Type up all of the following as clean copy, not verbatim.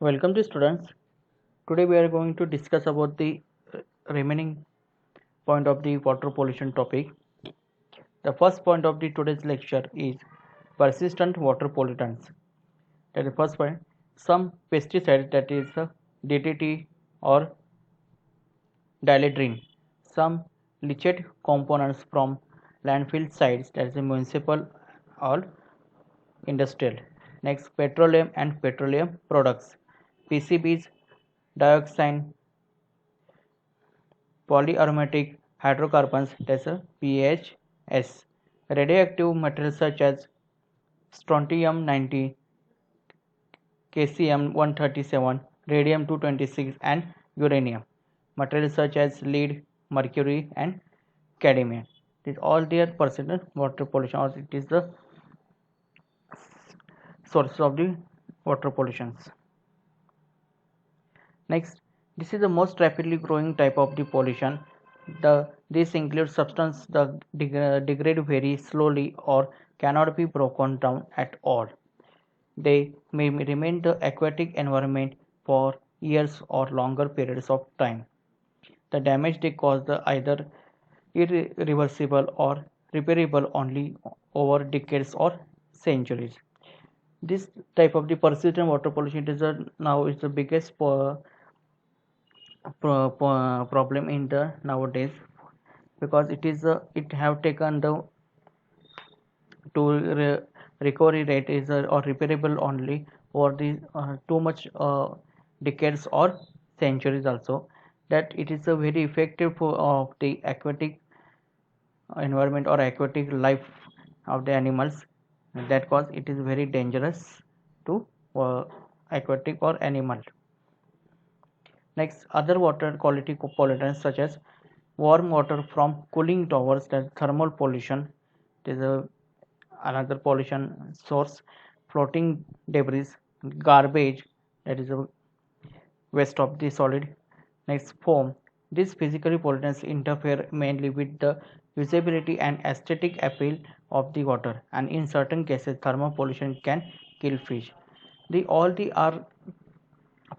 Welcome to students. Today we are going to discuss about the remaining point of the water pollution topic. The first point of the today's lecture is persistent water pollutants. That is the first point. Some pesticides, that is DDT or dieldrin, some leachate components from landfill sites, that is municipal or industrial. Next, petroleum and petroleum products, PCBs, dioxin, polyaromatic hydrocarbons, that's a PHS, radioactive materials such as strontium-90, Kcm-137, radium-226 and uranium, materials such as lead, mercury and cadmium. These all their percent water pollution, or it is the source of the water pollutions. Next, this is the most rapidly growing type of the pollution. This includes substances that degrade very slowly or cannot be broken down at all. They may remain the aquatic environment for years or longer periods of time. The damage they cause is either irreversible or repairable only over decades or centuries. This type of the persistent water pollution is now is the biggest problem in the nowadays, because it have taken the to recovery rate is or repairable only for the too much decades or centuries also, that it is a very effective of the aquatic environment or aquatic life of the animals, that cause it is very dangerous to aquatic or animal. Next, other water quality pollutants such as warm water from cooling towers, that thermal pollution. It is another pollution source. Floating debris, garbage, that is a waste of the solid. Next, foam. These physical pollutants interfere mainly with the usability and aesthetic appeal of the water, and in certain cases, thermal pollution can kill fish. All the are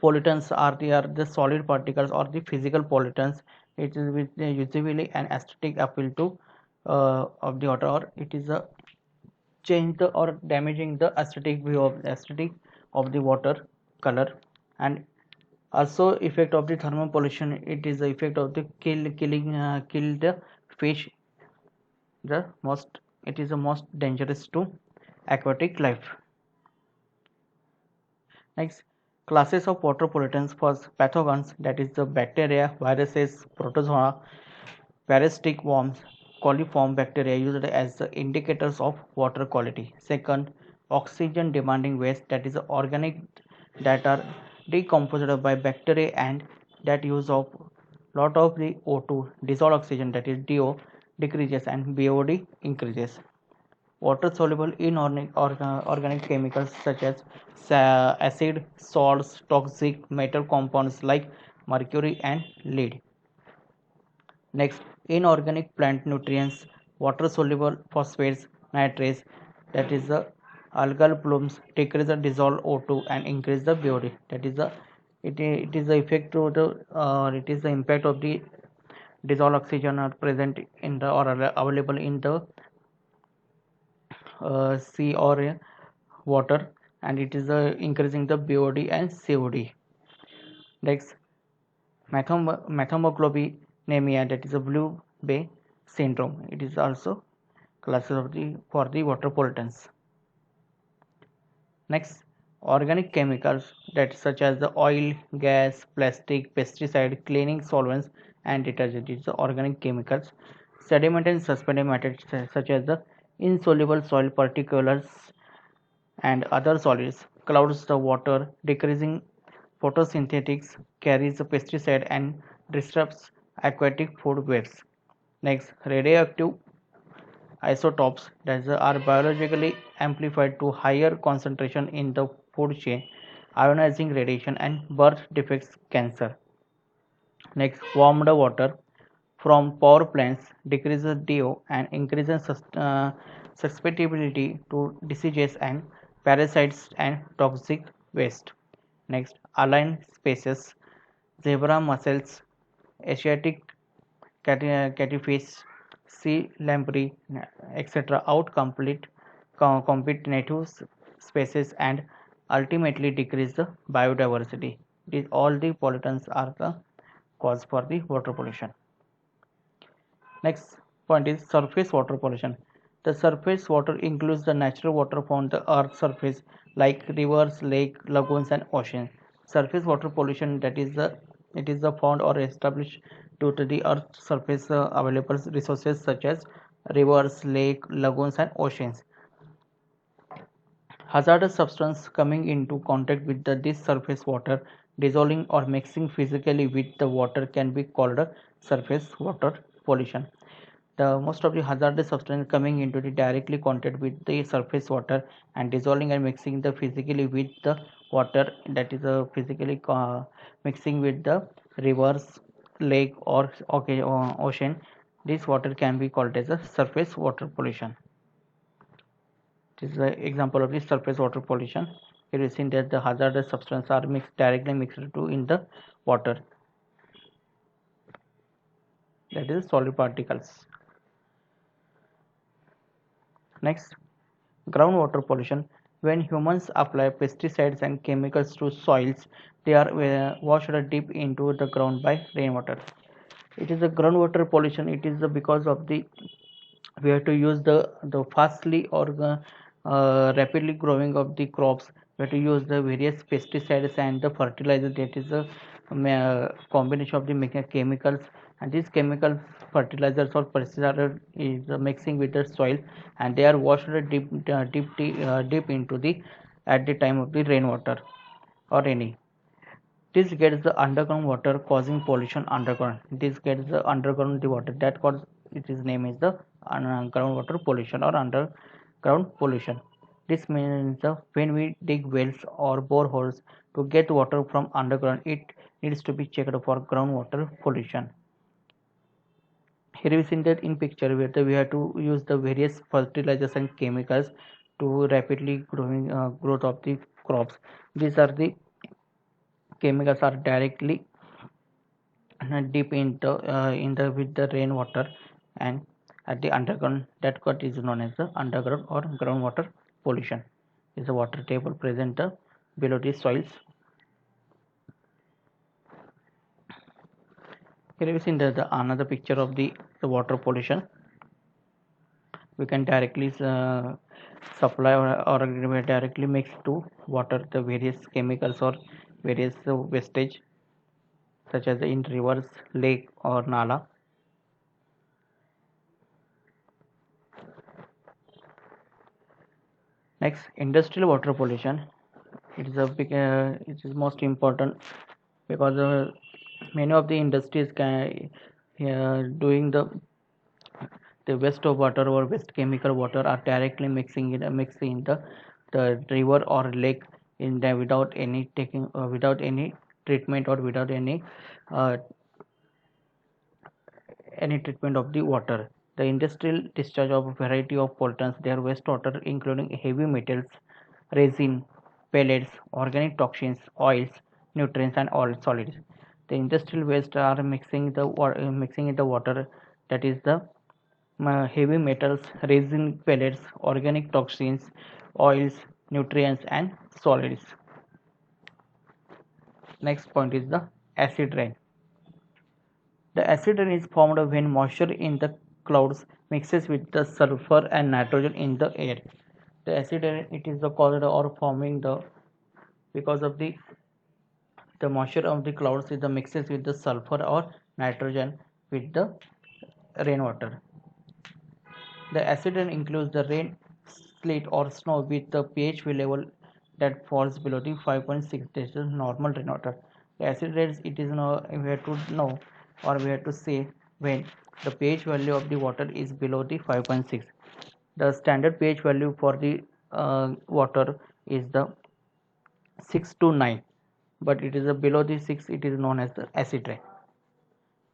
pollutants are the solid particles or the physical pollutants. It is with usually an aesthetic appeal to of the water, or it is a change the or damaging the aesthetic of the water color. And also effect of the thermal pollution, it is the effect of the kill the fish. The most It is the most dangerous to aquatic life. Next, classes of water pollutants. First, pathogens, that is the bacteria, viruses, protozoa, parasitic worms, coliform bacteria used as the indicators of water quality. Second, oxygen demanding waste, that is organic that are decomposed by bacteria and that use of lot of the O2, dissolved oxygen, that is DO, decreases and BOD increases. Water soluble inorganic chemicals such as acid, salts, toxic metal compounds like mercury and lead. Next, inorganic plant nutrients, water soluble phosphates, nitrates, that is the algal blooms, decrease the dissolved O2 and increase the BOD. That is it is the effect of the it is the impact of the dissolved oxygen are present in the or are available in the sea or water, and it is increasing the BOD and COD. Next, methemoglobinemia, that is a blue bay syndrome. It is also classes of the for the water pollutants. Next, organic chemicals, that such as the oil, gas, plastic, pesticide, cleaning solvents and detergent. It is the organic chemicals. Sediment and suspended matter such as the insoluble soil particles and other solids clouds the water, decreasing photosynthetics, carries the pesticide and disrupts aquatic food webs. Next, radioactive isotopes, that are biologically amplified to higher concentration in the food chain, ionizing radiation and birth defects cancer. Next, warmed water from power plants decreases DO and increases susceptibility to diseases and parasites and toxic waste. Next, align spaces, zebra mussels, Asiatic catfish, sea lamprey, etc. compete native species and ultimately decrease the biodiversity. These all the pollutants are the cause for the water pollution. Next point is surface water pollution. The surface water includes the natural water from the earth's surface like rivers, lakes, lagoons and oceans. Surface water pollution, that is the it is the found or established due to the earth's surface available resources such as rivers, lakes, lagoons and oceans. Hazardous substance coming into contact with this surface water, dissolving or mixing physically with the water can be called a surface water pollution. The most of the hazardous substance coming into the directly contact with the surface water and dissolving and mixing the physically with the water, that is physically mixing with the rivers, lake or ocean. This water can be called as a surface water pollution. This is an example of the surface water pollution. Here you see that the hazardous substances are directly mixed to in the water, that is solid particles. Next, groundwater pollution. When humans apply pesticides and chemicals to soils, they are washed deep into the ground by rainwater. It is a groundwater pollution. It is because of the we have to use the fastly or rapidly growing of the crops. We have to use the various pesticides and the fertilizer, that is a combination of the chemicals, and these chemical fertilizers or pesticides is mixing with the soil and they are washed deep into the at the time of the rainwater or any. This gets the underground water causing pollution underground. This gets the underground the water that cause its name is the groundwater pollution or underground pollution. This means when we dig wells or boreholes to get water from underground, it needs to be checked for groundwater pollution. Here we see that in picture where we have to use the various fertilizers and chemicals to rapidly growing growth of the crops. These are the chemicals are directly deep in the with the rainwater and at the underground, that what is known as the underground or groundwater pollution. Is the water table present below the soils. Here we see the another picture of the water pollution. We can directly supply or directly mix to water the various chemicals or various wastage such as in rivers, lake or nala. Next, industrial water pollution. It is a big it is most important because many of the industries can doing the waste of water or waste chemical water are directly mixing in the river or lake in there without any taking without any treatment or without uh, any treatment of the water. The industrial discharge of a variety of pollutants, their wastewater including heavy metals, resin, pellets, organic toxins, oils, nutrients and oil solids. The industrial waste are mixing in the water, that is the heavy metals, resin, pellets, organic toxins, oils, nutrients and solids. Next point is the acid rain. The acid rain is formed when moisture in the clouds mixes with the sulfur and nitrogen in the air. The acid rain, it is the cause or forming the because of the moisture of the clouds is the mixes with the sulfur or nitrogen with the rainwater. The acid rain includes the rain, sleet or snow with the pH level that falls below the 5.6. This is normal rainwater. The acid rain, it is no we have to know or we have to say when the pH value of the water is below the 5.6. The standard pH value for the water is the 6 to 9, but it is below the 6, it is known as the acid rain.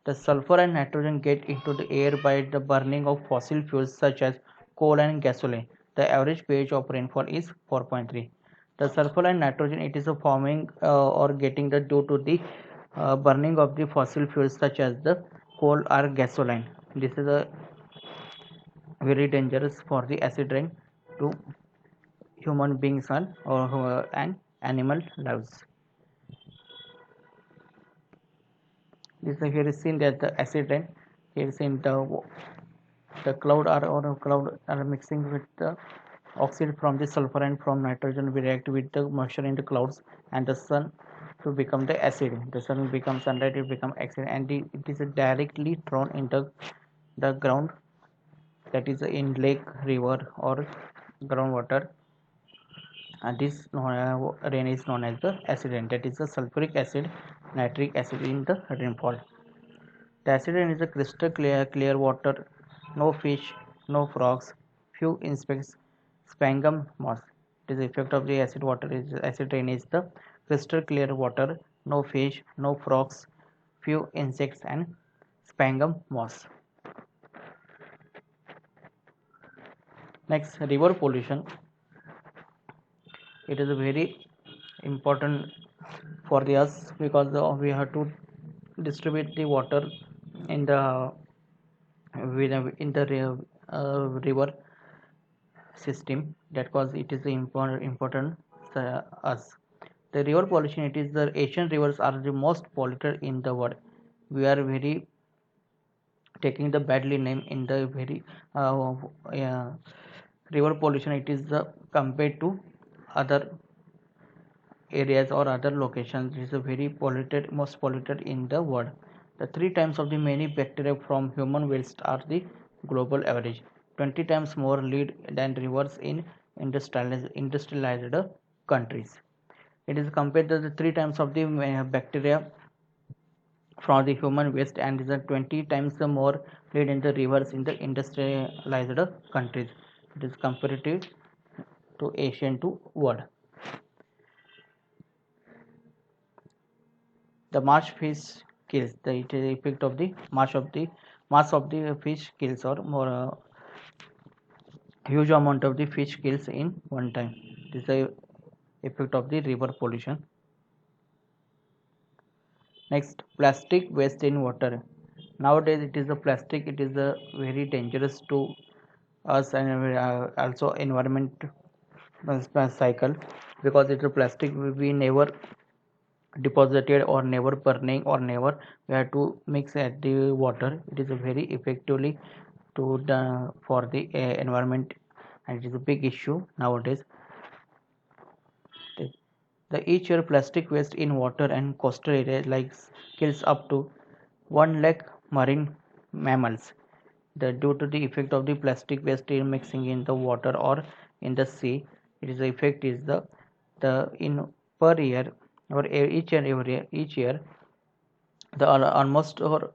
The sulfur and nitrogen get into the air by the burning of fossil fuels such as coal and gasoline. The average pH of rainfall is 4.3. The sulfur and nitrogen, it is a forming or getting the due to the burning of the fossil fuels such as the coal or gasoline. This is a very dangerous for the acid rain to human beings and animal lives. This is here is seen that the acid rain here is in the cloud are or cloud are mixing with the oxide from the sulfur and from nitrogen will react with the moisture in the clouds and the sun to become the acid. The sun becomes sunlight, it becomes acid, and it is directly thrown into the ground, that is in lake, river, or groundwater. And this rain is known as the acid rain, that is the sulfuric acid, nitric acid in the rainfall. The acid rain is a crystal clear water, no fish, no frogs, few insects, spangum moss. It is the effect of the acid rain is the crystal clear water, no fish, no frogs, few insects, and spangum moss. Next, river pollution. It is a very important for us because we have to distribute the water in the river system. That cause it is important us. The river pollution, it is the Asian rivers are the most polluted in the world. We are very taking the badly name in the very river pollution. It is compared to other areas or other locations. It is a very polluted, most polluted in the world. The 3 times of the many bacteria from human waste are the global average. 20 times more lead than rivers in industrialized countries. It is compared to the 3 times of the bacteria from the human waste and is 20 times more lead in the rivers in the industrialized countries. It is comparative to Asian to world. The marsh fish kills. It is the effect of the mass of the fish kills, or more huge amount of the fish kills in one time. This is the effect of the river pollution. Next, plastic waste in water. Nowadays, it is a plastic. It is a very dangerous to us and also environment cycle, because it's a plastic we never deposited or never burning or never we have to mix at the water. It is a very effectively to the for the environment, and it is a big issue nowadays. The each year plastic waste in water and coastal areas like kills up to 1 lakh marine mammals. Due to the effect of the plastic waste in mixing in the water or in the sea, it is the effect is the in per year or each year the almost or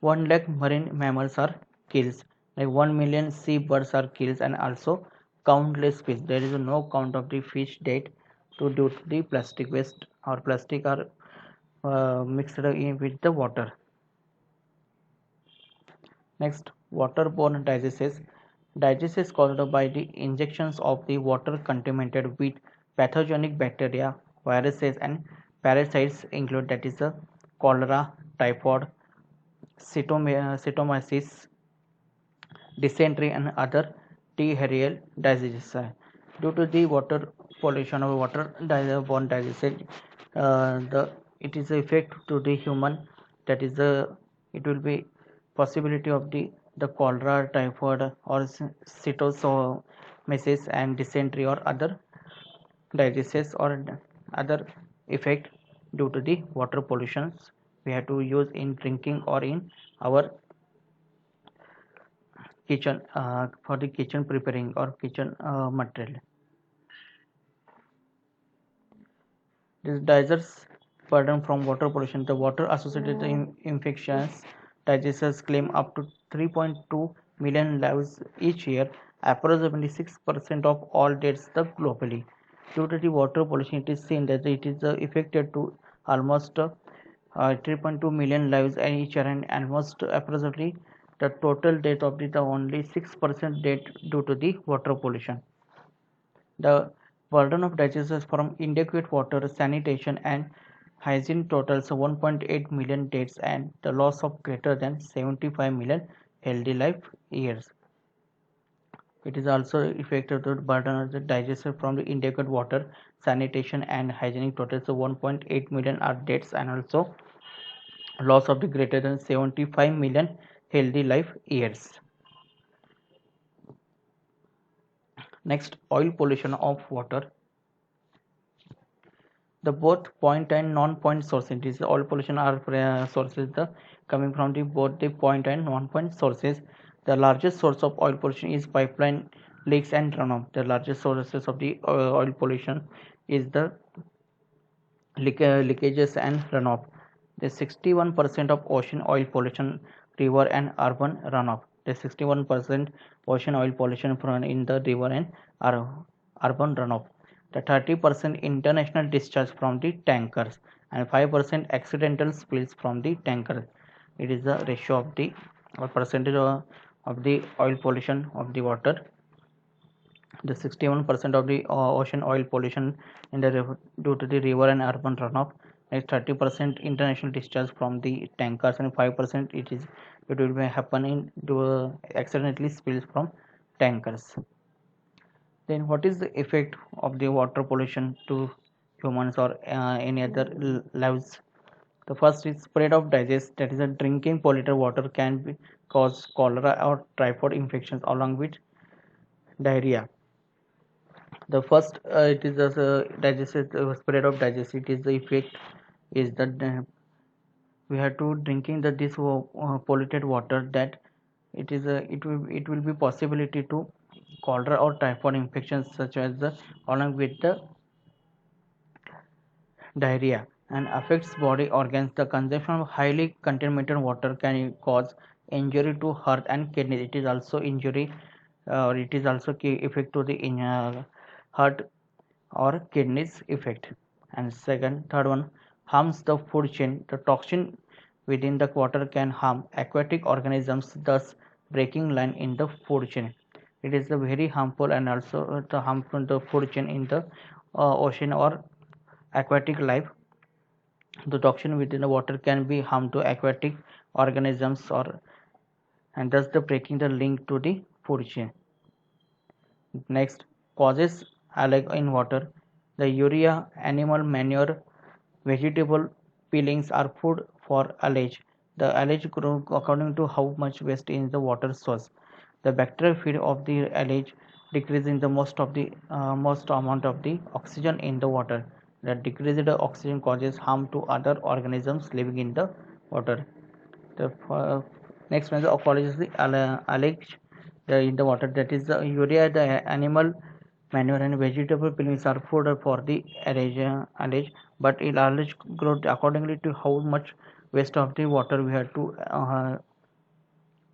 1 lakh marine mammals are killed, like 1 million sea birds are killed, and also countless fish. There is no count of the fish dead to due to the plastic waste or plastic are mixed in with the water. Next, waterborne diseases. Diseases caused by the injections of the water contaminated with pathogenic bacteria, viruses, and parasites include, that is cholera, typhoid, cytomyces, dysentery, and other diarrheal diseases. Due to the water pollution or waterborne diseases, the it is effect to the human, that is it will be possibility of the cholera, typhoid, or cytomyces and dysentery or other diseases or other effect due to the water pollutions we have to use in drinking or in our kitchen for the kitchen preparing or kitchen material. This disease burden from water pollution. The water associated infections diseases claim up to 3.2 million lives each year, approximately 6% of all deaths globally. Due to the water pollution, it is seen that it is affected to almost 3.2 million lives each year, and almost approximately the total death of the only 6% death due to the water pollution. The Burden of diseases from inadequate water, sanitation, and hygiene totals 1.8 million deaths and the loss of greater than 75 million healthy life years. It is also affected the burden of the digestion from the inadequate water, sanitation, and hygienic totals 1.8 million are deaths and also loss of the greater than 75 million healthy life years. Next, oil pollution of water. The both point and non-point sources. This oil pollution are sources coming from the both the point and non-point sources. The largest source of oil pollution is pipeline leaks and runoff. The largest sources of the oil pollution is the leakages and runoff. The 61% of ocean oil pollution, river and urban runoff. The 61% ocean oil pollution from in the river and urban runoff. The 30% international discharge from the tankers and 5% accidental spills from the tankers. It is the ratio of the or percentage of the oil pollution of the water. The 61% of the ocean oil pollution in the river due to the river and urban runoff. Next 30% international discharge from the tankers and 5% it will be happening to accidentally spills from tankers. Then what is the effect of the water pollution to humans or any other lives? The first is spread of disease, that is a drinking polluted water can cause cholera or typhoid infections along with diarrhea. The first it is the digestive spread of digestion. It is the effect is that we have to drinking this polluted water that it will be possibility to cholera or typhoid infections such as the along with the diarrhea and affects body organs. The consumption of highly contaminated water can cause injury to heart and kidneys. It is also injury or it is also key effect to the heart or kidneys effect. And third one, harms the food chain. The toxin within the water can harm aquatic organisms, thus breaking line in the food chain. It is a very harmful and also the harmful the food chain in the ocean or aquatic life. The toxin within the water can be harm to aquatic organisms or and thus the breaking the link to the food chain. Next, causes algae in water. The urea, animal manure, vegetable peelings are food for algae. The algae grow according to how much waste in the water source. The bacterial feed of the algae decreasing the most amount of the oxygen in the water. The decreased oxygen causes harm to other organisms living in the water. The next one is ecology the algae in the water, that is the urea, the animal manure and vegetable peelings are food for the algae, but it algae grow accordingly to how much waste of the water we have to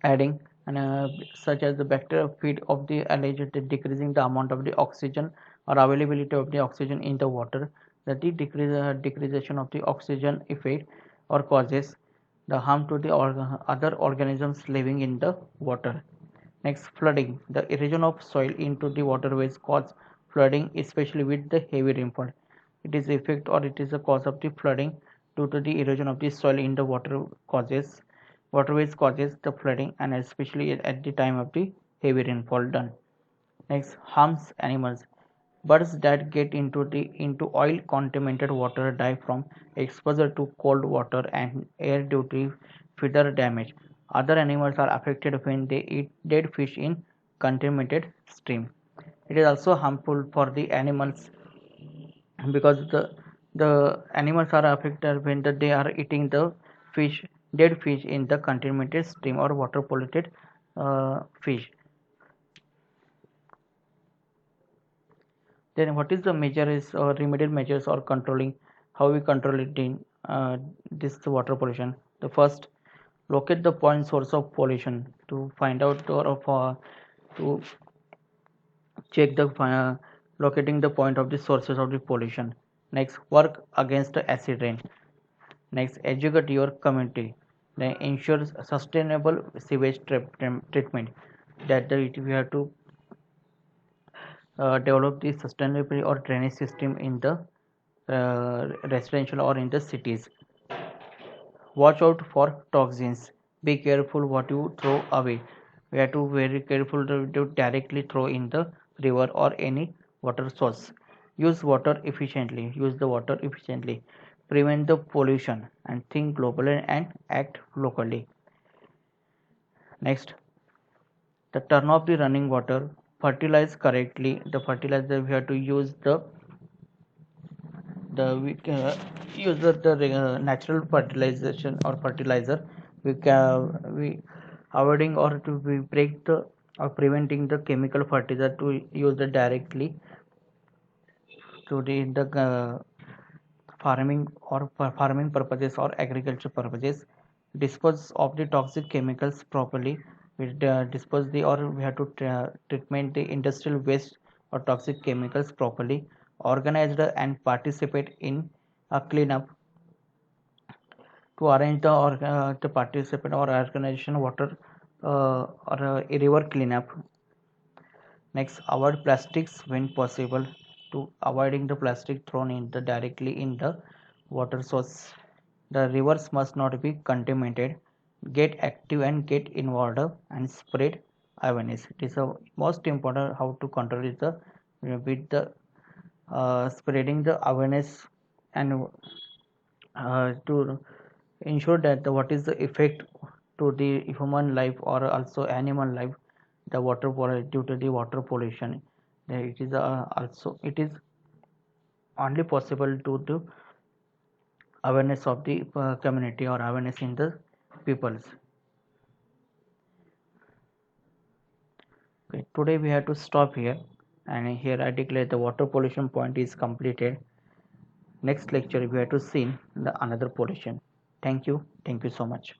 adding and such as the bacteria feed of the algae decreasing the amount of the oxygen or availability of the oxygen in the water, that the decreasation of the oxygen effect or causes the harm to the other organisms living in the water. Next, flooding. The erosion of soil into the waterways cause flooding, especially with the heavy rainfall. It is effect or it is a cause of the flooding due to the erosion of the soil in the waterways causes the flooding and especially at the time of the heavy rainfall done. Next, harms animals. Birds that get into oil contaminated water die from exposure to cold water and air due to feeder damage. Other animals are affected when they eat dead fish in contaminated stream. It is also harmful for the animals because the animals are affected when they are eating the fish dead fish in the contaminated stream or water polluted fish. Then what is the measures or remedial measures or controlling how we control it in this water pollution? The first, locate the point source of pollution to find out to check the locating the point of the sources of the pollution. Next, work against the acid rain. Next, educate your community. Then ensure sustainable sewage treatment. That we have to develop the sustainable or drainage system in the residential or in the cities. Watch out for toxins. Be careful what you throw away. We have to very careful to directly throw in the river or any water source. Use water efficiently. Use the water efficiently. Prevent the pollution and think globally and act locally. Next, the turn off the running water. Fertilize correctly. The fertilizer we have to use the we use the natural fertilization or fertilizer. We avoiding or to we break the or preventing the chemical fertilizer to use the directly to the farming or for farming purposes or agriculture purposes. Dispose of the toxic chemicals properly. We dispose the or we have to treatment the industrial waste or toxic chemicals properly. Organize and participate in a cleanup to arrange the or to participate or organization water or a river cleanup. Next, avoid plastics when possible to avoiding the plastic thrown in the directly in the water source. The rivers must not be contaminated. Get active and get involved and spread awareness. It is the most important how to control is the with the spreading the awareness and to ensure that what is the effect to the human life or also animal life the water due to the water pollution. It is also it is only possible to do awareness of the community or awareness in the peoples. Okay, today we have to stop here, and here I declare the water pollution point is completed. Next lecture we have to see the another pollution. Thank you so much.